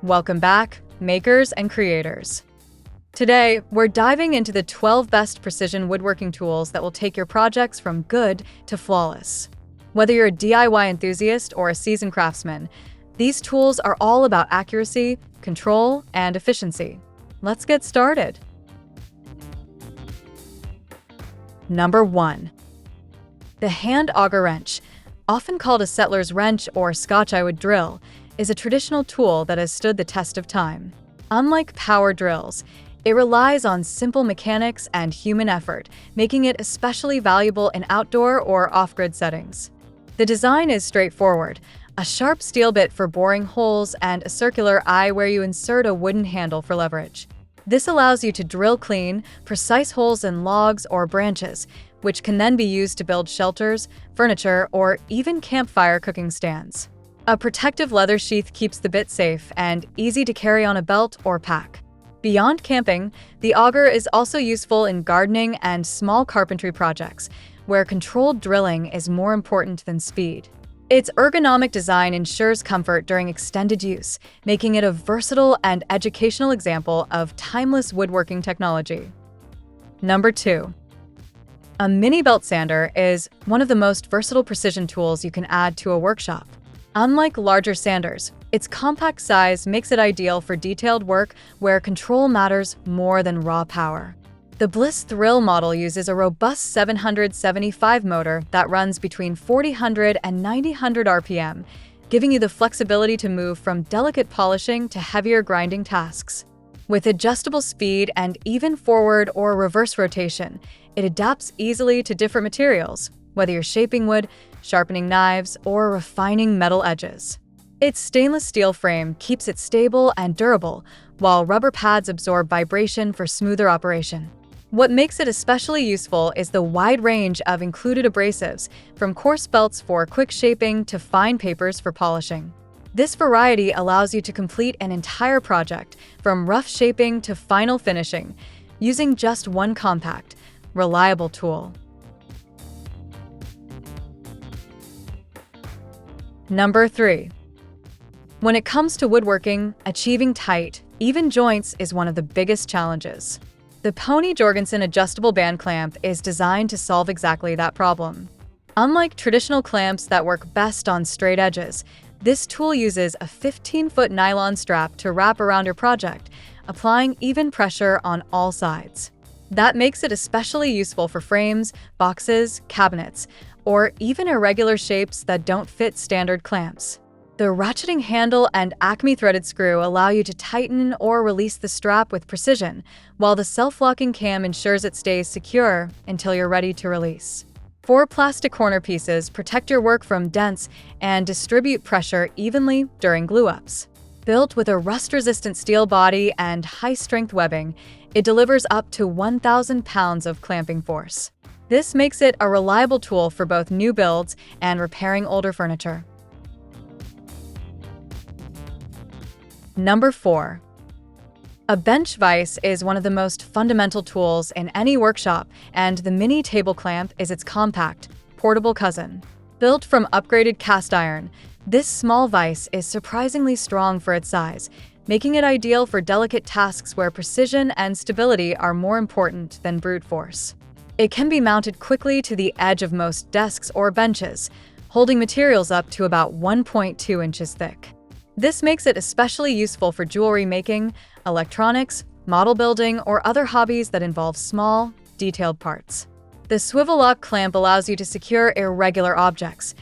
Welcome back, makers and creators. Today, we're diving into the 12 best precision woodworking tools that will take your projects from good to flawless. Whether you're a DIY enthusiast or a seasoned craftsman, these tools are all about accuracy, control, and efficiency. Let's get started. Number 1. The hand auger wrench, often called a settler's wrench or Scotch-I-wood drill, is a traditional tool that has stood the test of time. Unlike power drills, it relies on simple mechanics and human effort, making it especially valuable in outdoor or off-grid settings. The design is straightforward: a sharp steel bit for boring holes and a circular eye where you insert a wooden handle for leverage. This allows you to drill clean, precise holes in logs or branches, which can then be used to build shelters, furniture, or even campfire cooking stands. A protective leather sheath keeps the bit safe and easy to carry on a belt or pack. Beyond camping, the auger is also useful in gardening and small carpentry projects, where controlled drilling is more important than speed. Its ergonomic design ensures comfort during extended use, making it a versatile and educational example of timeless woodworking technology. Number 2. A mini belt sander is one of the most versatile precision tools you can add to a workshop. Unlike larger sanders, its compact size makes it ideal for detailed work where control matters more than raw power. The Bliss Thrill model uses a robust 775 motor that runs between 4,000 and 9,000 RPM, giving you the flexibility to move from delicate polishing to heavier grinding tasks. With adjustable speed and even forward or reverse rotation, it adapts easily to different materials, whether you're shaping wood, sharpening knives, or refining metal edges. Its stainless steel frame keeps it stable and durable, while rubber pads absorb vibration for smoother operation. What makes it especially useful is the wide range of included abrasives, from coarse belts for quick shaping to fine papers for polishing. This variety allows you to complete an entire project, from rough shaping to final finishing, using just one compact, reliable tool. Number 3. When it comes to woodworking, achieving tight, even joints is one of the biggest challenges. The Pony Jorgensen adjustable band clamp is designed to solve exactly that problem. Unlike traditional clamps that work best on straight edges, this tool uses a 15-foot nylon strap to wrap around your project, applying even pressure on all sides. That makes it especially useful for frames, boxes, cabinets, or even irregular shapes that don't fit standard clamps. The ratcheting handle and Acme threaded screw allow you to tighten or release the strap with precision, while the self-locking cam ensures it stays secure until you're ready to release. 4 plastic corner pieces protect your work from dents and distribute pressure evenly during glue-ups. Built with a rust-resistant steel body and high-strength webbing, it delivers up to 1,000 pounds of clamping force. This makes it a reliable tool for both new builds and repairing older furniture. Number 4. A bench vise is one of the most fundamental tools in any workshop, and the mini table clamp is its compact, portable cousin. Built from upgraded cast iron, this small vise is surprisingly strong for its size, making it ideal for delicate tasks where precision and stability are more important than brute force. It can be mounted quickly to the edge of most desks or benches, holding materials up to about 1.2 inches thick. This makes it especially useful for jewelry making, electronics, model building, or other hobbies that involve small, detailed parts. The swivel lock clamp allows you to secure irregular objects,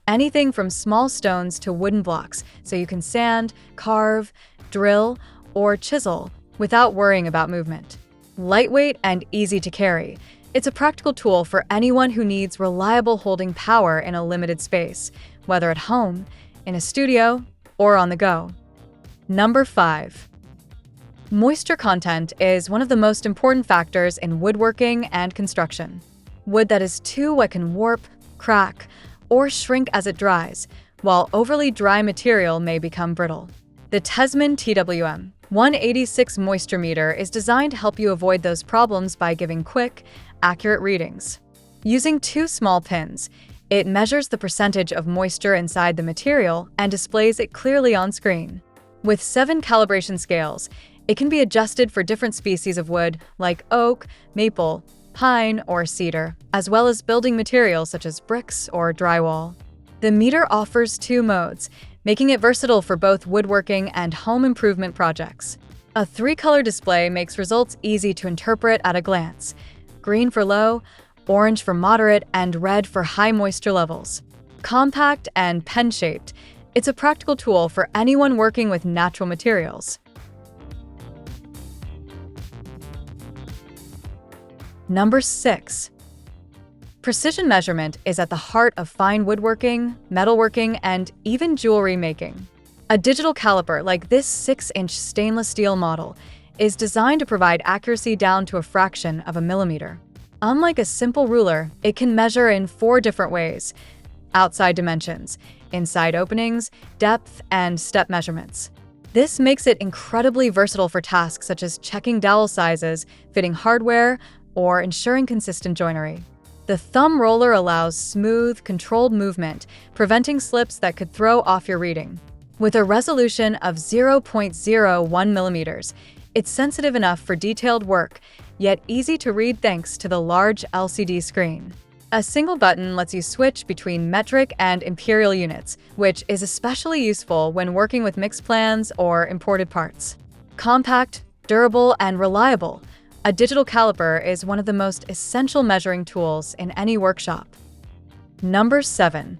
anything from small stones to wooden blocks, so you can sand, carve, drill, or chisel without worrying about movement. Lightweight and easy to carry, it's a practical tool for anyone who needs reliable holding power in a limited space, whether at home, in a studio, or on the go. Number 5. Moisture content is one of the most important factors in woodworking and construction. Wood that is too wet can warp, crack, or shrink as it dries, while overly dry material may become brittle. The Tesman TWM 186 moisture meter is designed to help you avoid those problems by giving quick, accurate readings. Using 2 small pins, it measures the percentage of moisture inside the material and displays it clearly on screen. With 7 calibration scales, it can be adjusted for different species of wood like oak, maple, pine, or cedar, as well as building materials such as bricks or drywall. The meter offers 2 modes, making it versatile for both woodworking and home improvement projects. A 3-color display makes results easy to interpret at a glance: green for low, orange for moderate, and red for high moisture levels. Compact and pen-shaped, it's a practical tool for anyone working with natural materials. Number 6. Precision measurement is at the heart of fine woodworking, metalworking, and even jewelry making. A digital caliper like this 6-inch stainless steel model is designed to provide accuracy down to a fraction of a millimeter. Unlike a simple ruler, it can measure in 4 different ways: outside dimensions, inside openings, depth, and step measurements. This makes it incredibly versatile for tasks such as checking dowel sizes, fitting hardware, or ensuring consistent joinery. The thumb roller allows smooth, controlled movement, preventing slips that could throw off your reading. With a resolution of 0.01 millimeters, it's sensitive enough for detailed work, yet easy to read thanks to the large LCD screen. A single button lets you switch between metric and imperial units, which is especially useful when working with mixed plans or imported parts. Compact, durable, and reliable, a digital caliper is one of the most essential measuring tools in any workshop. Number 7.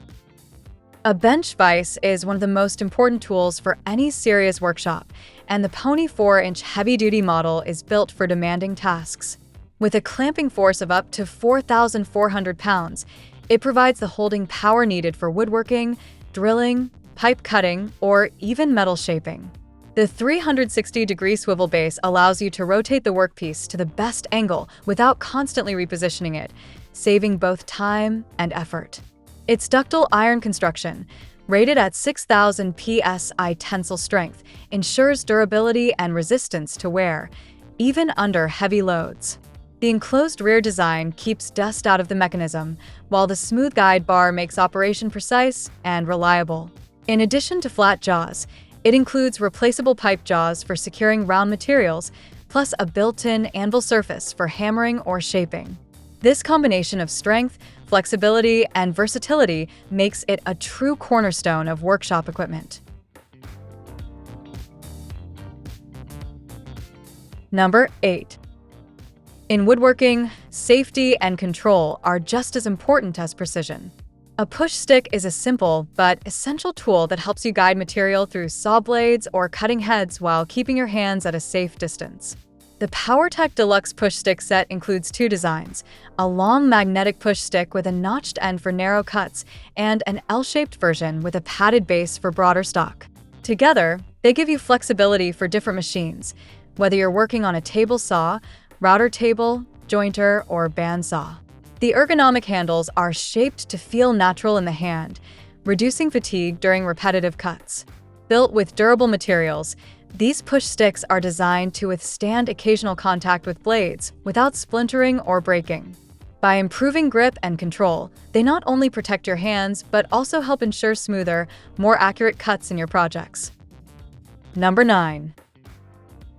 A bench vise is one of the most important tools for any serious workshop, and the Pony 4-inch heavy-duty model is built for demanding tasks. With a clamping force of up to 4,400 pounds, it provides the holding power needed for woodworking, drilling, pipe cutting, or even metal shaping. The 360-degree swivel base allows you to rotate the workpiece to the best angle without constantly repositioning it, saving both time and effort. Its ductile iron construction, rated at 6,000 psi tensile strength, ensures durability and resistance to wear, even under heavy loads. The enclosed rear design keeps dust out of the mechanism, while the smooth guide bar makes operation precise and reliable. In addition to flat jaws, it includes replaceable pipe jaws for securing round materials, plus a built-in anvil surface for hammering or shaping. This combination of strength, flexibility, and versatility makes it a true cornerstone of workshop equipment. Number 8. In woodworking, safety and control are just as important as precision. A push stick is a simple but essential tool that helps you guide material through saw blades or cutting heads while keeping your hands at a safe distance. The PowerTech Deluxe push stick set includes 2 designs: a long magnetic push stick with a notched end for narrow cuts, and an L-shaped version with a padded base for broader stock. Together, they give you flexibility for different machines, whether you're working on a table saw, router table, jointer, or bandsaw. The ergonomic handles are shaped to feel natural in the hand, reducing fatigue during repetitive cuts. Built with durable materials, these push sticks are designed to withstand occasional contact with blades without splintering or breaking. By improving grip and control, they not only protect your hands but also help ensure smoother, more accurate cuts in your projects. Number 9.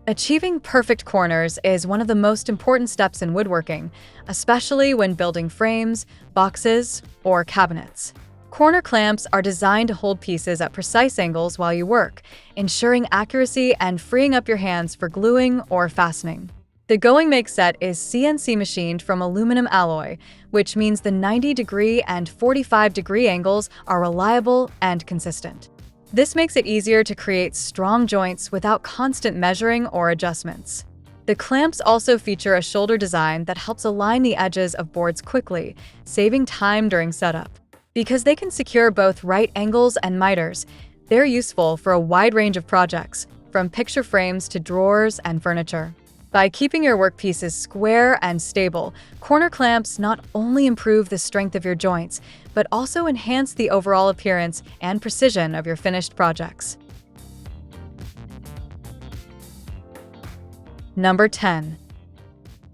Achieving perfect corners is one of the most important steps in woodworking, especially when building frames, boxes, or cabinets. Corner clamps are designed to hold pieces at precise angles while you work, ensuring accuracy and freeing up your hands for gluing or fastening. The Going Make set is CNC machined from aluminum alloy, which means the 90-degree and 45-degree angles are reliable and consistent. This makes it easier to create strong joints without constant measuring or adjustments. The clamps also feature a shoulder design that helps align the edges of boards quickly, saving time during setup. Because they can secure both right angles and miters, they're useful for a wide range of projects, from picture frames to drawers and furniture. By keeping your workpieces square and stable, corner clamps not only improve the strength of your joints, but also enhance the overall appearance and precision of your finished projects. Number 10.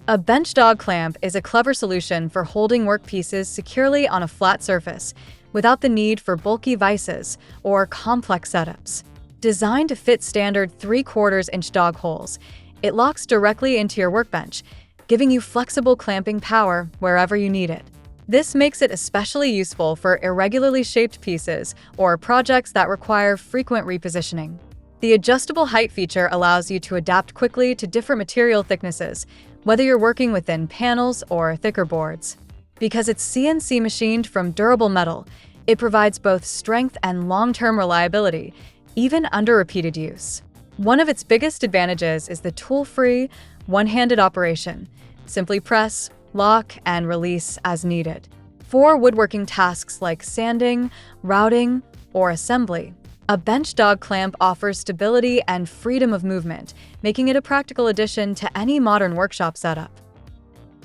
A bench dog clamp is a clever solution for holding workpieces securely on a flat surface, without the need for bulky vices or complex setups. Designed to fit standard 3/4-inch dog holes, it locks directly into your workbench, giving you flexible clamping power wherever you need it. This makes it especially useful for irregularly shaped pieces or projects that require frequent repositioning. The adjustable height feature allows you to adapt quickly to different material thicknesses, whether you're working with thin panels or thicker boards. Because it's CNC machined from durable metal, it provides both strength and long-term reliability, even under repeated use. One of its biggest advantages is the tool-free, one-handed operation. Simply press, lock, and release as needed. For woodworking tasks like sanding, routing, or assembly, a bench dog clamp offers stability and freedom of movement, making it a practical addition to any modern workshop setup.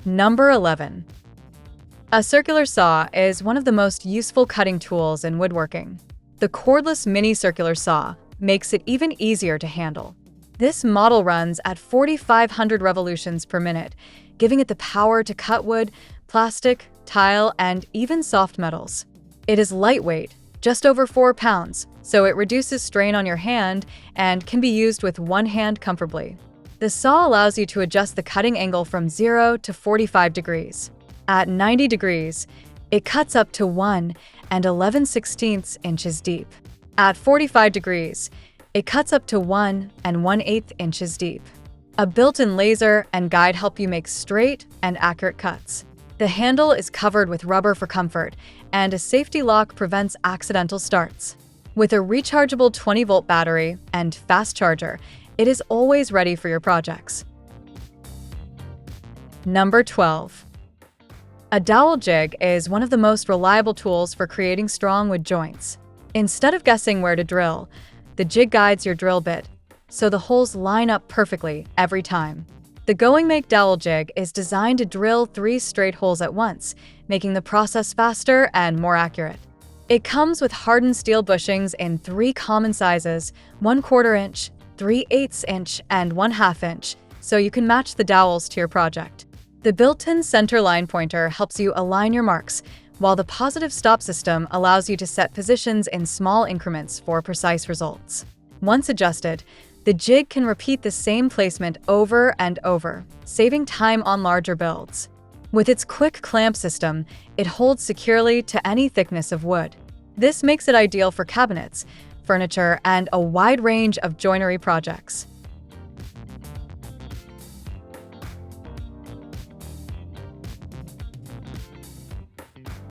Number 11. A circular saw is one of the most useful cutting tools in woodworking. The cordless mini circular saw makes it even easier to handle. This model runs at 4,500 revolutions per minute, giving it the power to cut wood, plastic, tile, and even soft metals. It is lightweight, just over 4 pounds, so it reduces strain on your hand and can be used with one hand comfortably. The saw allows you to adjust the cutting angle from 0 to 45 degrees. At 90 degrees, it cuts up to 1 and 11/16 inches deep. At 45 degrees, it cuts up to 1 and 1/8 inches deep. A built-in laser and guide help you make straight and accurate cuts. The handle is covered with rubber for comfort, and a safety lock prevents accidental starts. With a rechargeable 20-volt battery and fast charger, it is always ready for your projects. Number 12. A dowel jig is one of the most reliable tools for creating strong wood joints. Instead of guessing where to drill, the jig guides your drill bit, so the holes line up perfectly every time. The Going Make Dowel jig is designed to drill 3 straight holes at once, making the process faster and more accurate. It comes with hardened steel bushings in 3 common sizes: 1/4 inch, 3/8 inch, and 1/2 inch, so you can match the dowels to your project. The built-in center line pointer helps you align your marks, while the positive stop system allows you to set positions in small increments for precise results. Once adjusted, the jig can repeat the same placement over and over, saving time on larger builds. With its quick clamp system, it holds securely to any thickness of wood. This makes it ideal for cabinets, furniture, and a wide range of joinery projects.